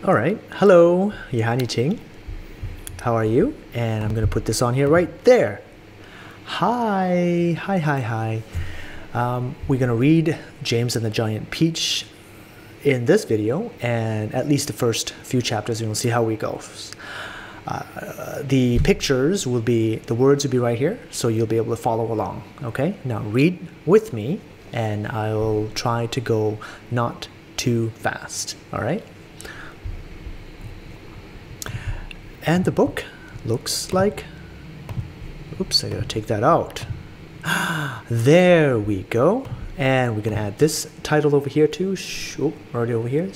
All right. Hello, Yohani Ting. How are you? And I'm going to put this on here right there. Hi. Hi, hi, hi. We're going to read James and the Giant Peach in this video, and at least the first few chapters, and we'll see how we go. The pictures will be, the words will be right here, so you'll be able to follow along. Okay? Now read with me, and I'll try to go not too fast. All right? And the book looks like, oops, I gotta take that out. There we go. And we're gonna add this title over here too. Oh, already over here.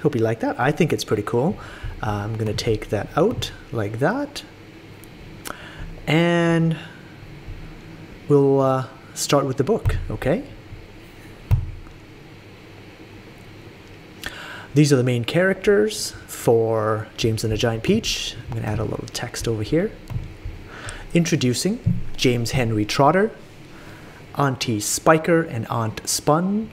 Hope you like that. I think it's pretty cool. I'm gonna take that out like that. And we'll start with the book, okay? These are the main characters for James and the Giant Peach. I'm going to add a little text over here. Introducing James Henry Trotter, Auntie Spiker and Aunt Sponge,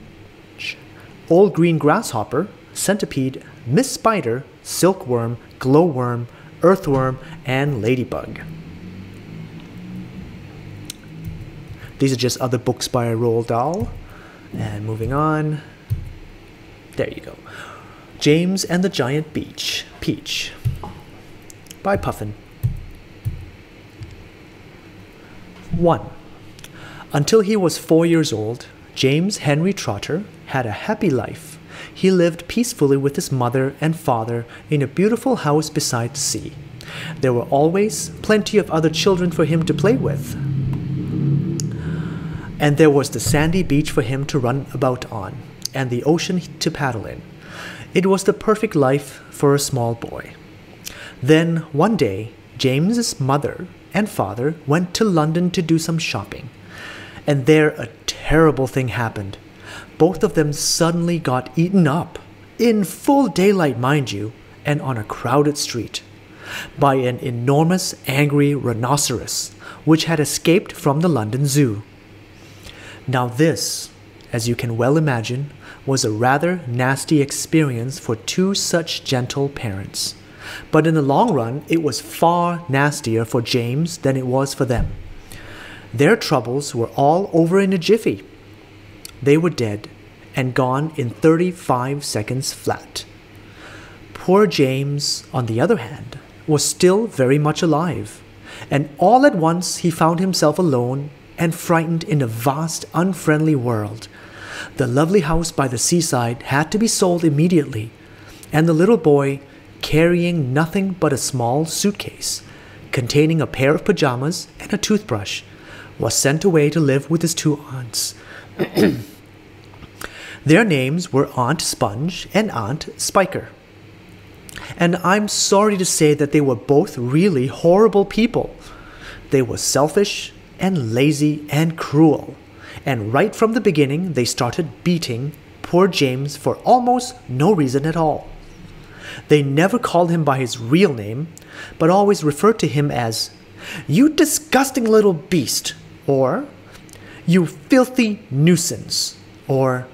Old Green Grasshopper, Centipede, Miss Spider, Silkworm, Glowworm, Earthworm, and Ladybug. These are just other books by Roald Dahl. And moving on. There you go. James and the Giant Peach by Puffin. 1. Until he was 4 years old, James Henry Trotter had a happy life. He lived peacefully with his mother and father in a beautiful house beside the sea. There were always plenty of other children for him to play with. And there was the sandy beach for him to run about on, and the ocean to paddle in. It was the perfect life for a small boy. Then, one day, James's mother and father went to London to do some shopping. And there a terrible thing happened. Both of them suddenly got eaten up, in full daylight, mind you, and on a crowded street, by an enormous angry rhinoceros, which had escaped from the London Zoo. Now this, as you can well imagine, was a rather nasty experience for two such gentle parents. But in the long run, it was far nastier for James than it was for them. Their troubles were all over in a jiffy. They were dead and gone in 35 seconds flat. Poor James, on the other hand, was still very much alive, and all at once he found himself alone and frightened in a vast, unfriendly world. The lovely house by the seaside had to be sold immediately, and the little boy, carrying nothing but a small suitcase containing a pair of pajamas and a toothbrush, was sent away to live with his two aunts. Their names were Aunt Sponge and Aunt Spiker. And I'm sorry to say that they were both really horrible people. They were selfish and lazy and cruel. And right from the beginning, they started beating poor James for almost no reason at all. They never called him by his real name, but always referred to him as, "You disgusting little beast," or "You filthy nuisance," or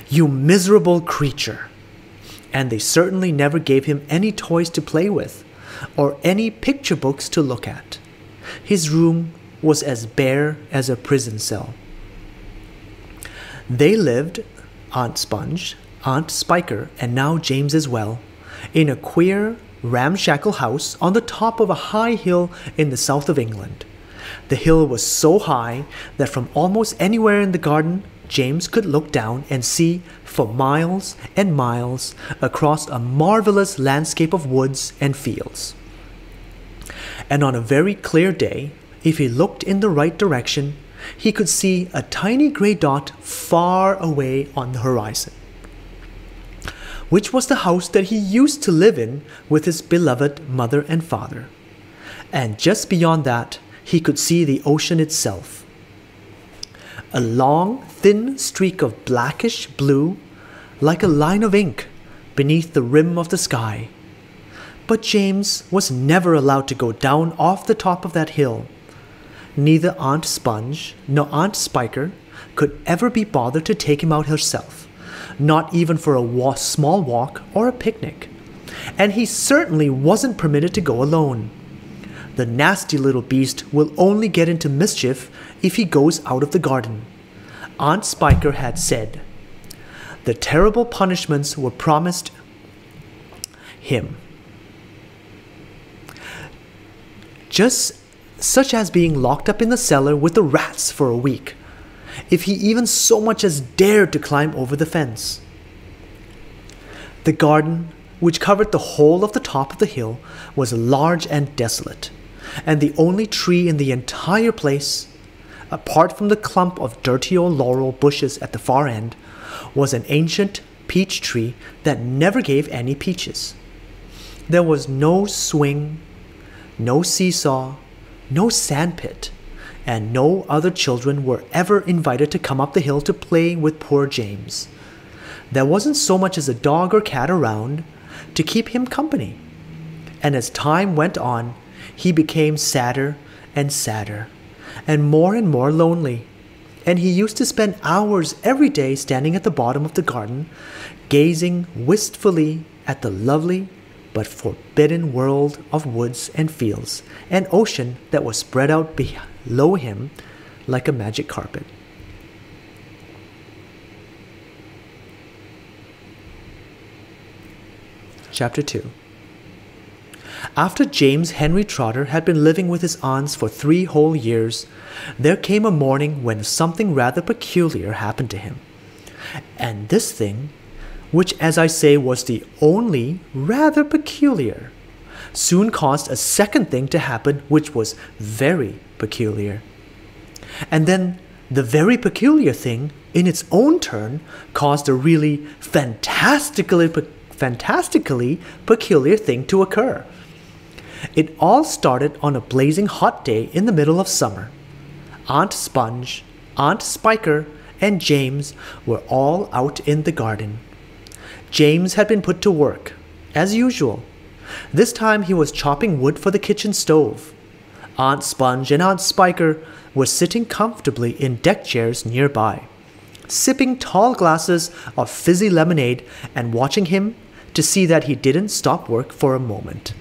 "You miserable creature." And they certainly never gave him any toys to play with, or any picture books to look at. His room was as bare as a prison cell. They lived, Aunt Sponge, Aunt Spiker, and now James as well, in a queer, ramshackle house on the top of a high hill in the south of England. The hill was so high that from almost anywhere in the garden, James could look down and see for miles and miles across a marvelous landscape of woods and fields. And on a very clear day, if he looked in the right direction, he could see a tiny gray dot far away on the horizon, which was the house that he used to live in with his beloved mother and father. And just beyond that, he could see the ocean itself. A long, thin streak of blackish blue, like a line of ink, beneath the rim of the sky. But James was never allowed to go down off the top of that hill. Neither Aunt Sponge nor Aunt Spiker could ever be bothered to take him out herself, not even for a small walk or a picnic. And he certainly wasn't permitted to go alone. The nasty little beast will only get into mischief if he goes out of the garden, Aunt Spiker had said. The terrible punishments were promised him, just such as being locked up in the cellar with the rats for a week, if he even so much as dared to climb over the fence. The garden, which covered the whole of the top of the hill, was large and desolate, and the only tree in the entire place, apart from the clump of dirty old laurel bushes at the far end, was an ancient peach tree that never gave any peaches. There was no swing, no seesaw, no sandpit, and no other children were ever invited to come up the hill to play with poor James. There wasn't so much as a dog or cat around to keep him company. And as time went on, he became sadder and sadder, and more lonely. And he used to spend hours every day standing at the bottom of the garden, gazing wistfully at the lovely but forbidden world of woods and fields and ocean that was spread out below him like a magic carpet. Chapter 2. After James Henry Trotter had been living with his aunts for 3 whole years, there came a morning when something rather peculiar happened to him. And this thing, which as I say was the only rather peculiar, soon caused a second thing to happen which was very peculiar. And then the very peculiar thing, in its own turn, caused a really fantastically peculiar thing to occur. It all started on a blazing hot day in the middle of summer. Aunt Sponge, Aunt Spiker, and James were all out in the garden. James had been put to work, as usual. This time he was chopping wood for the kitchen stove. Aunt Sponge and Aunt Spiker were sitting comfortably in deck chairs nearby, sipping tall glasses of fizzy lemonade and watching him to see that he didn't stop work for a moment.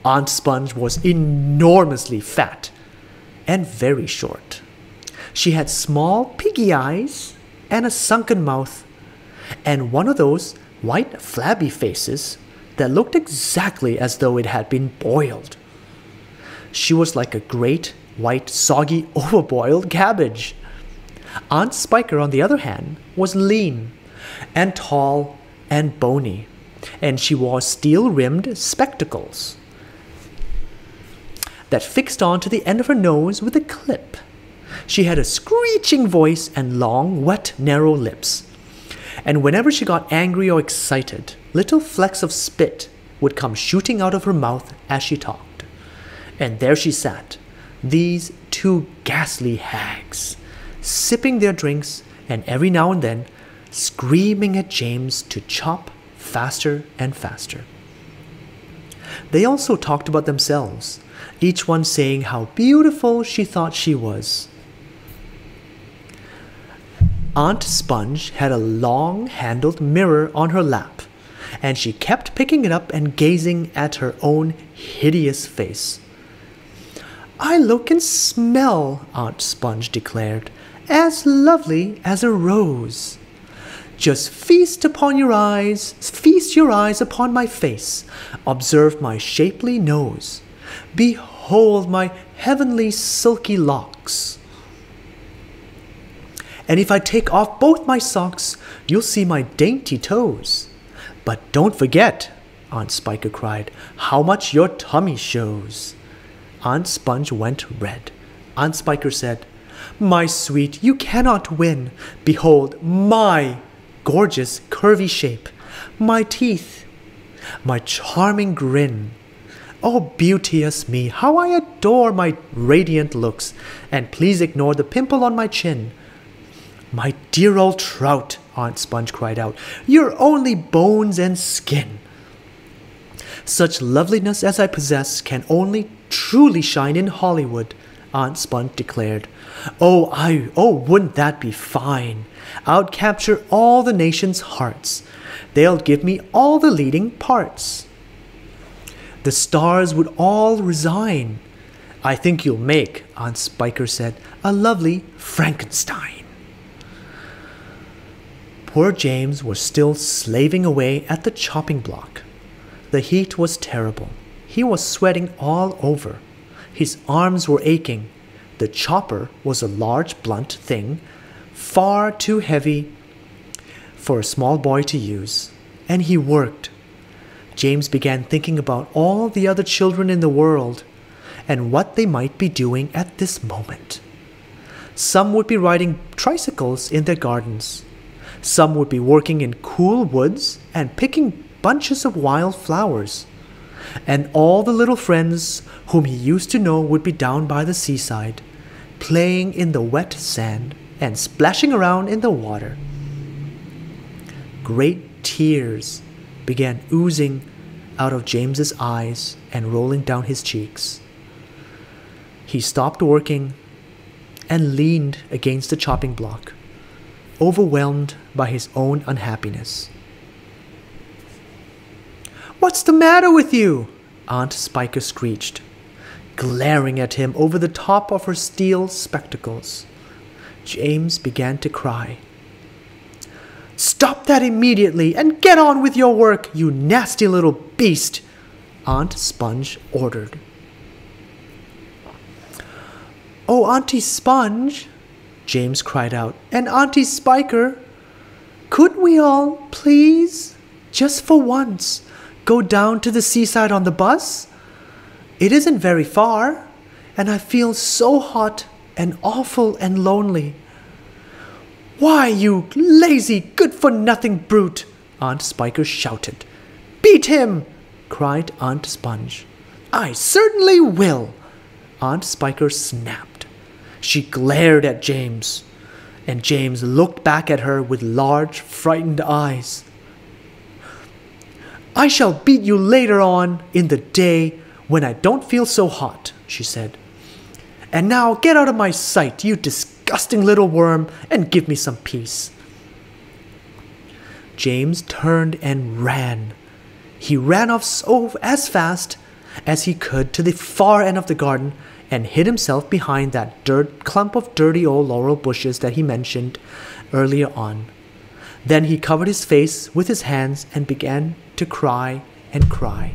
Aunt Sponge was enormously fat and very short. She had small piggy eyes and a sunken mouth, and one of those white flabby faces that looked exactly as though it had been boiled. She was like a great, white, soggy, overboiled cabbage. Aunt Spiker, on the other hand, was lean and tall and bony, and she wore steel-rimmed spectacles that fixed onto the end of her nose with a clip. She had a screeching voice and long, wet, narrow lips. And whenever she got angry or excited, little flecks of spit would come shooting out of her mouth as she talked. And there she sat, these 2 ghastly hags, sipping their drinks and every now and then screaming at James to chop faster and faster. They also talked about themselves, each one saying how beautiful she thought she was. Aunt Sponge had a long-handled mirror on her lap, and she kept picking it up and gazing at her own hideous face. "I look and smell," Aunt Sponge declared, "as lovely as a rose. Just feast your eyes upon my face. Observe my shapely nose. Behold my heavenly silky locks. And if I take off both my socks, you'll see my dainty toes. But don't forget," Aunt Spiker cried, "how much your tummy shows." Aunt Sponge went red. Aunt Spiker said, "My sweet, you cannot win. Behold my gorgeous curvy shape, my teeth, my charming grin. Oh, beauteous me, how I adore my radiant looks, and please ignore the pimple on my chin." "My dear old trout," Aunt Sponge cried out, "you're only bones and skin. Such loveliness as I possess can only truly shine in Hollywood. Aunt Sponge declared. Wouldn't that be fine? I'd capture all the nation's hearts. They'll give me all the leading parts. The stars would all resign. I think you'll make, Aunt Spiker said, a lovely Frankenstein. Poor James was still slaving away at the chopping block. The heat was terrible. He was sweating all over. His arms were aching. The chopper was a large, blunt thing, far too heavy for a small boy to use. And he worked. James began thinking about all the other children in the world and what they might be doing at this moment. Some would be riding tricycles in their gardens. Some would be working in cool woods and picking bunches of wild flowers. And all the little friends whom he used to know would be down by the seaside, playing in the wet sand and splashing around in the water. Great tears began oozing out of James's eyes and rolling down his cheeks. He stopped working and leaned against the chopping block, overwhelmed by his own unhappiness. "What's the matter with you?" Aunt Spiker screeched, glaring at him over the top of her steel spectacles. James began to cry. "Stop that immediately and get on with your work, you nasty little beast," Aunt Sponge ordered. "Oh, Auntie Sponge," James cried out, "and Auntie Spiker, couldn't we all, please, just for once, go down to the seaside on the bus? It isn't very far, and I feel so hot and awful and lonely." "Why, you lazy, good-for-nothing brute!" Aunt Spiker shouted. "Beat him!" cried Aunt Sponge. "I certainly will!" Aunt Spiker snapped. She glared at James, and James looked back at her with large, frightened eyes. "I shall beat you later on in the day when I don't feel so hot," she said. "And now get out of my sight, you disgusting little worm, and give me some peace." James turned and ran. He ran off as fast as he could to the far end of the garden and hid himself behind that clump of dirty old laurel bushes that he mentioned earlier on. Then he covered his face with his hands and began to cry and cry.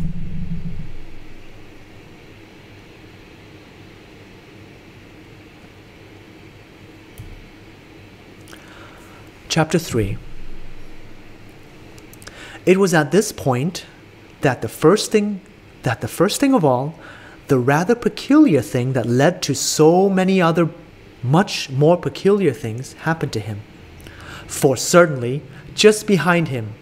Chapter 3. It was at this point that the first thing of all, the rather peculiar thing that led to so many other much more peculiar things happened to him. For certainly, just behind him,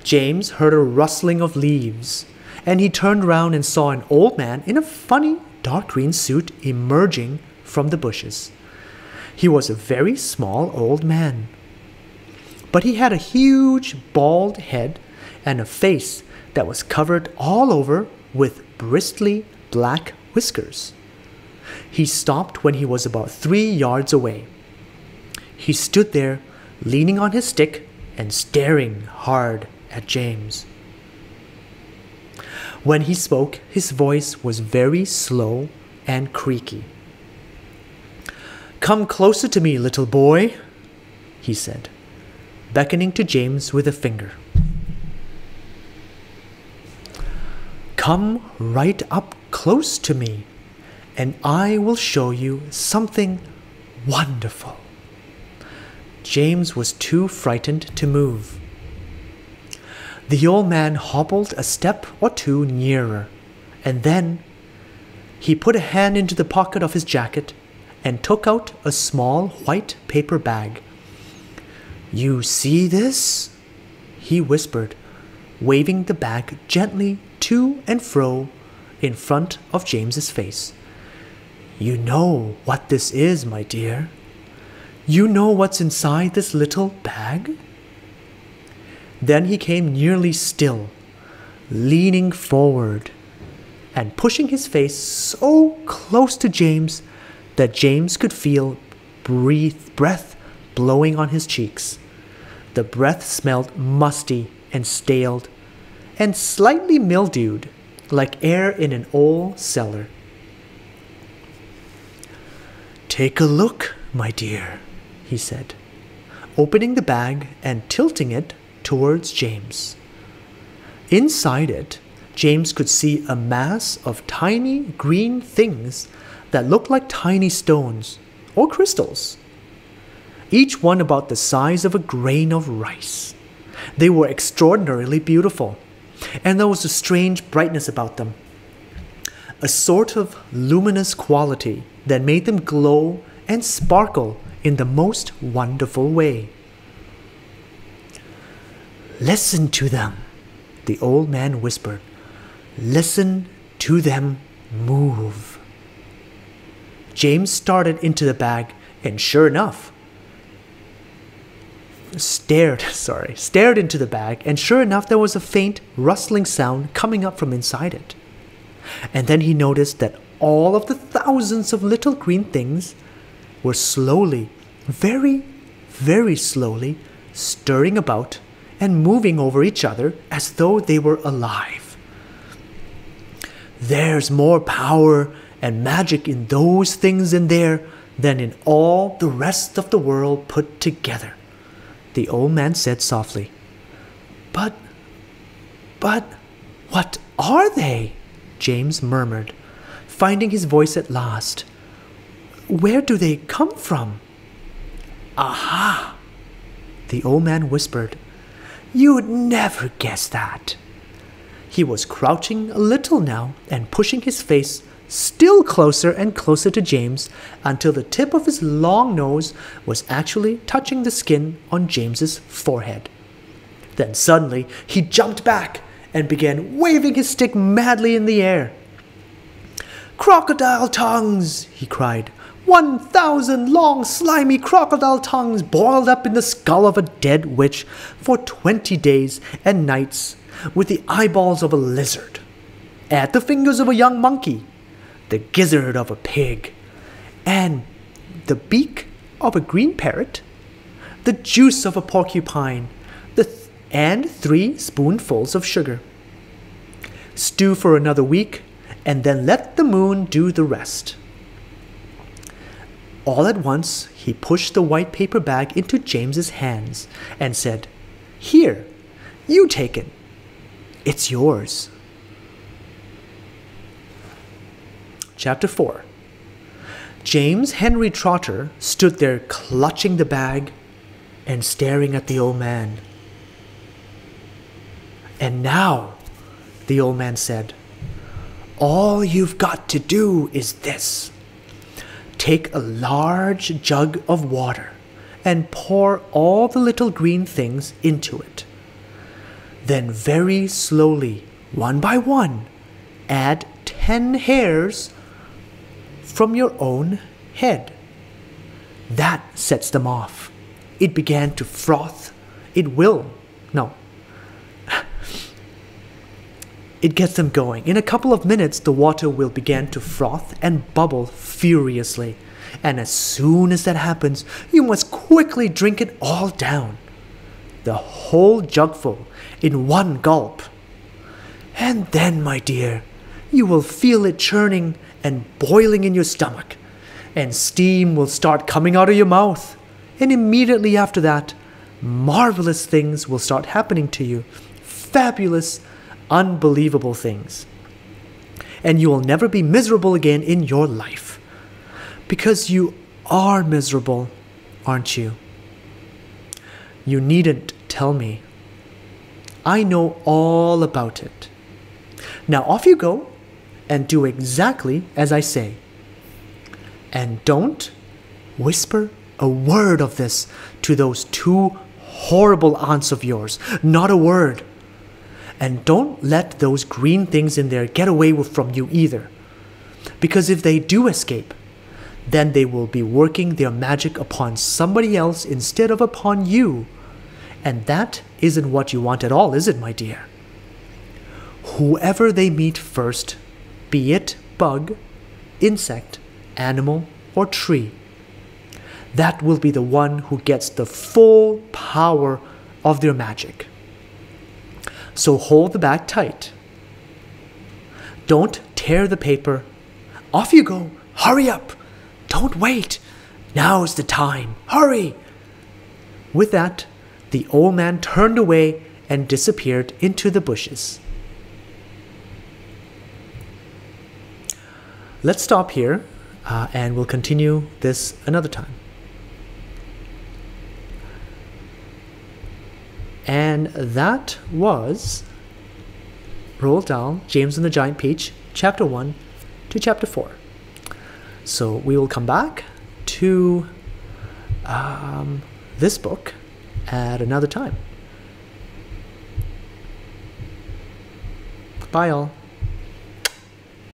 James heard a rustling of leaves, and he turned round and saw an old man in a funny dark green suit emerging from the bushes. He was a very small old man, but he had a huge bald head and a face that was covered all over with bristly black whiskers. He stopped when he was about 3 yards away. He stood there, leaning on his stick and staring hard at James. When he spoke, his voice was very slow and creaky. "Come closer to me, little boy," he said, beckoning to James with a finger. "Come right up close to me, and I will show you something wonderful." James was too frightened to move. The old man hobbled a step or two nearer, and then he put a hand into the pocket of his jacket and took out a small white paper bag. "You see this?" he whispered, waving the bag gently to and fro in front of James's face. "You know what this is, my dear? You know what's inside this little bag?" Then he came nearly still, leaning forward and pushing his face so close to James that James could feel breath blowing on his cheeks. The breath smelled musty and staled and slightly mildewed, like air in an old cellar. "Take a look, my dear," he said, opening the bag and tilting it towards James. Inside it, James could see a mass of tiny green things that looked like tiny stones or crystals, each one about the size of a grain of rice. They were extraordinarily beautiful, and there was a strange brightness about them, a sort of luminous quality that made them glow and sparkle in the most wonderful way. "Listen to them," the old man whispered. "Listen to them move." James started into the bag and sure enough, stared into the bag, and sure enough there was a faint rustling sound coming up from inside it. And then he noticed that all of the thousands of little green things were slowly, very, very slowly, stirring about and moving over each other as though they were alive. "There's more power and magic in those things in there than in all the rest of the world put together," the old man said softly. But, what are they?" James murmured, finding his voice at last. "Where do they come from?" "Aha!" the old man whispered. "You'd never guess that." He was crouching a little now and pushing his face still closer and closer to James until the tip of his long nose was actually touching the skin on James's forehead. Then suddenly he jumped back and began waving his stick madly in the air. "Crocodile tongues!" he cried. 1,000 long, slimy crocodile tongues boiled up in the skull of a dead witch for 20 days and nights, with the eyeballs of a lizard, at the fingers of a young monkey, the gizzard of a pig, and the beak of a green parrot, the juice of a porcupine, and 3 spoonfuls of sugar. Stew for another week, and then let the moon do the rest. All at once, he pushed the white paper bag into James's hands and said, "Here, you take it. It's yours." Chapter 4. James Henry Trotter stood there clutching the bag and staring at the old man. "And now," the old man said, "all you've got to do is this. Take a large jug of water and pour all the little green things into it. Then very slowly, one by one, add 10 hairs from your own head. That sets them off." It began to froth. It gets them going. In a couple of minutes, the water will begin to froth and bubble furiously. And as soon as that happens, you must quickly drink it all down. The whole jugful in one gulp. And then, my dear, you will feel it churning and boiling in your stomach. And steam will start coming out of your mouth. And immediately after that, marvelous things will start happening to you. Fabulous, unbelievable things. And you will never be miserable again in your life. Because you are miserable, aren't you? You needn't tell me. I know all about it. Now off you go and do exactly as I say. And don't whisper a word of this to those 2 horrible aunts of yours. Not a word. And don't let those green things in there get away from you either. Because if they do escape, then they will be working their magic upon somebody else instead of upon you. And that isn't what you want at all, is it, my dear? Whoever they meet first, be it bug, insect, animal, or tree, that will be the one who gets the full power of their magic. So hold the bag tight. Don't tear the paper. Off you go. Hurry up. Don't wait. Now's the time. Hurry. With that, the old man turned away and disappeared into the bushes. Let's stop here and we'll continue this another time. And that was Roald Dahl, James and the Giant Peach, Chapter 1 to Chapter 4. So we will come back to this book at another time. Bye all.